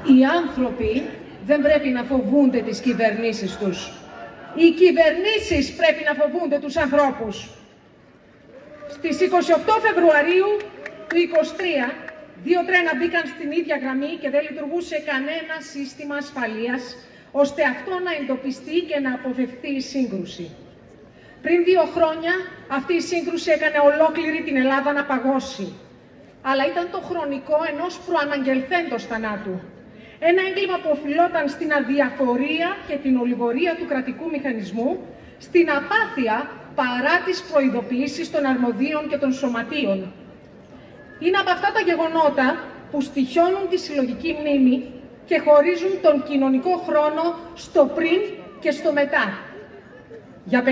Οι άνθρωποι δεν πρέπει να φοβούνται τις κυβερνήσεις τους. Οι κυβερνήσεις πρέπει να φοβούνται τους ανθρώπους. Στις 28 Φεβρουαρίου του 2023, 2 τρένα μπήκαν στην ίδια γραμμή και δεν λειτουργούσε κανένα σύστημα ασφαλείας, ώστε αυτό να εντοπιστεί και να αποφευθεί η σύγκρουση. Πριν 2 χρόνια, αυτή η σύγκρουση έκανε ολόκληρη την Ελλάδα να παγώσει. Αλλά ήταν το χρονικό ενός προαναγγελθέντος θανάτου. Ένα έγκλημα που οφειλόταν στην αδιαφορία και την ολιγορία του κρατικού μηχανισμού, στην απάθεια παρά τις προειδοποιήσεις των αρμοδίων και των σωματείων. Είναι από αυτά τα γεγονότα που στοιχιώνουν τη συλλογική μνήμη και χωρίζουν τον κοινωνικό χρόνο στο πριν και στο μετά. Για 57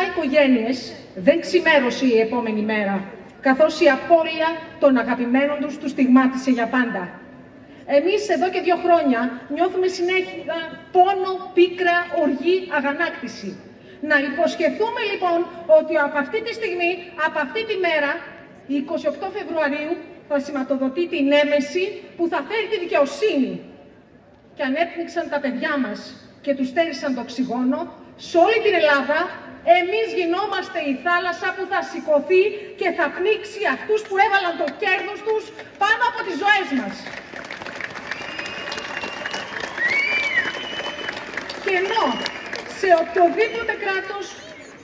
οικογένειες δεν ξημέρωσε η επόμενη μέρα, καθώς η απώλεια των αγαπημένων τους στιγμάτισε για πάντα. Εμείς εδώ και 2 χρόνια νιώθουμε συνέχεια πόνο, πίκρα, οργή, αγανάκτηση. Να υποσχεθούμε λοιπόν ότι από αυτή τη στιγμή, από αυτή τη μέρα, η 28 Φεβρουαρίου, θα σηματοδοτεί την έμεση που θα φέρει τη δικαιοσύνη. Και αν έπνιξαν τα παιδιά μας και τους στέρισαν το οξυγόνο, σε όλη την Ελλάδα, εμείς γινόμαστε η θάλασσα που θα σηκωθεί και θα πνίξει αυτούς που έβαλαν το κέρδος τους πάνω από τις ζωές μας. Και ενώ σε οποιοδήποτε κράτος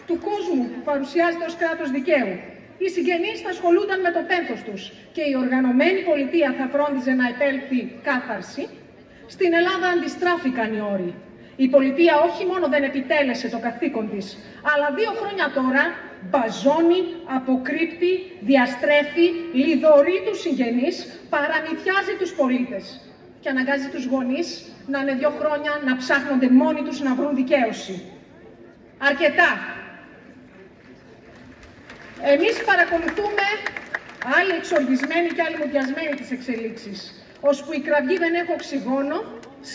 του κόσμου που παρουσιάζεται ως κράτος δικαίου, οι συγγενείς θα ασχολούνταν με το πένθος τους και η οργανωμένη πολιτεία θα φρόντιζε να επέλθει κάθαρση, στην Ελλάδα αντιστράφηκαν οι όροι. Η πολιτεία όχι μόνο δεν επιτέλεσε το καθήκον της, αλλά 2 χρόνια τώρα μπαζώνει, αποκρύπτει, διαστρέφει, λιδωρεί τους συγγενείς, παραμυθιάζει τους πολίτες και αναγκάζει τους γονείς να είναι 2 χρόνια να ψάχνονται μόνοι τους να βρουν δικαίωση. Αρκετά. Εμείς παρακολουθούμε άλλοι εξοργισμένοι και άλλοι μουδιασμένοι τις εξελίξεις, ώσπου η κραυγή δεν έχω οξυγόνο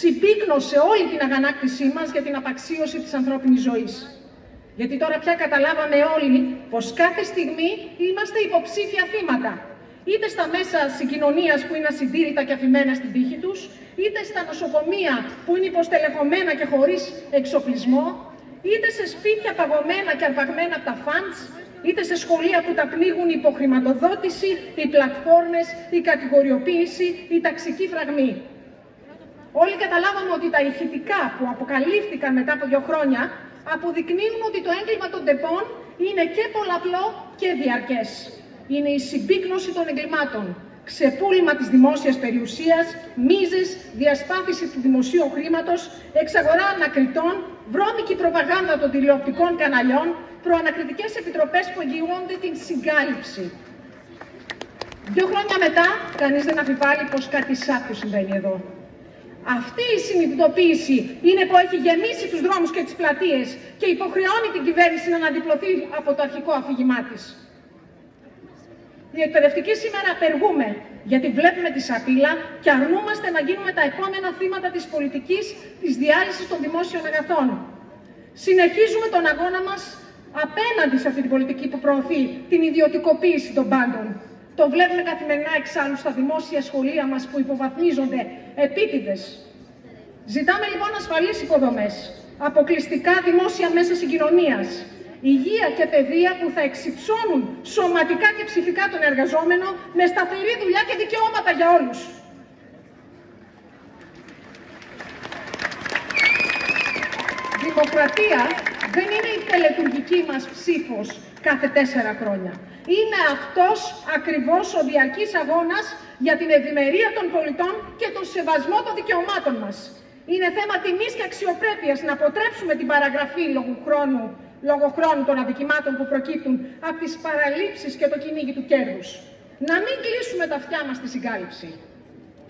συμπίκνωσε όλη την αγανάκτησή μας για την απαξίωση της ανθρώπινης ζωής. Γιατί τώρα πια καταλάβαμε όλοι πως κάθε στιγμή είμαστε υποψήφια θύματα. Είτε στα μέσα συγκοινωνίας που είναι ασυντήρητα και αφημένα στην τύχη τους, είτε στα νοσοκομεία που είναι υποστελεχωμένα και χωρίς εξοπλισμό, είτε σε σπίτια παγωμένα και αρπαγμένα από τα φαντς, είτε σε σχολεία που τα πνίγουν η υποχρηματοδότηση, οι πλατφόρμες, η κατηγοριοποίηση, η ταξική φραγμή. Όλοι καταλάβαμε ότι τα ηχητικά που αποκαλύφθηκαν μετά από 2 χρόνια αποδεικνύουν ότι το έγκλημα των ΤΕΠών είναι και πολλαπλό και διαρκές. Είναι η συμπίκνωση των εγκλημάτων, ξεπούλημα της δημόσιας περιουσίας, μίζες, διασπάθηση του δημοσίου χρήματος, εξαγορά ανακριτών, βρώμικη προπαγάνδα των τηλεοπτικών καναλιών, προανακριτικές επιτροπές που εγγυώνται την συγκάλυψη. 2 χρόνια μετά, κανείς δεν αμφιβάλλει πως κάτι σάπιο συμβαίνει εδώ. Αυτή η συνειδητοποίηση είναι που έχει γεμίσει τους δρόμους και τις πλατείες και υποχρεώνει την κυβέρνηση να αναδιπλωθεί από το αρχικό αφήγημά της. Οι εκπαιδευτικοί σήμερα απεργούμε, γιατί βλέπουμε τη σαπίλα και αρνούμαστε να γίνουμε τα επόμενα θύματα της πολιτικής της διάλυσης των δημόσιων αγαθών. Συνεχίζουμε τον αγώνα μας απέναντι σε αυτή την πολιτική που προωθεί την ιδιωτικοποίηση των πάντων. Το βλέπουμε καθημερινά εξάλλου στα δημόσια σχολεία μας που υποβαθμίζονται επίτηδες. Ζητάμε λοιπόν ασφαλείς υποδομές, αποκλειστικά δημόσια μέσα συγκοινωνίας, υγεία και παιδεία που θα εξυψώνουν σωματικά και ψυχικά τον εργαζόμενο με σταθερή δουλειά και δικαιώματα για όλους. Δημοκρατία δεν είναι η τελετουργική μας ψήφος κάθε 4 χρόνια. Είναι αυτός ακριβώς ο διαρκής αγώνας για την ευημερία των πολιτών και τον σεβασμό των δικαιωμάτων μας. Είναι θέμα τιμής και αξιοπρέπειας να αποτρέψουμε την παραγραφή λόγω χρόνου των αδικημάτων που προκύπτουν από τις παραλήψεις και το κυνήγι του κέρδους. Να μην κλείσουμε τα αυτιά μας στη συγκάλυψη.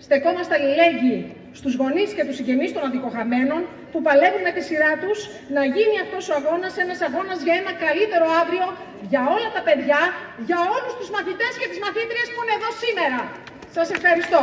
Στεκόμαστε αλληλέγγυοι στους γονείς και τους συγγενείς των αδικοχαμένων που παλεύουν με τη σειρά τους να γίνει αυτός ο αγώνας ένας αγώνας για ένα καλύτερο αύριο για όλα τα παιδιά, για όλους τους μαθητές και τις μαθήτριες που είναι εδώ σήμερα. Σας ευχαριστώ.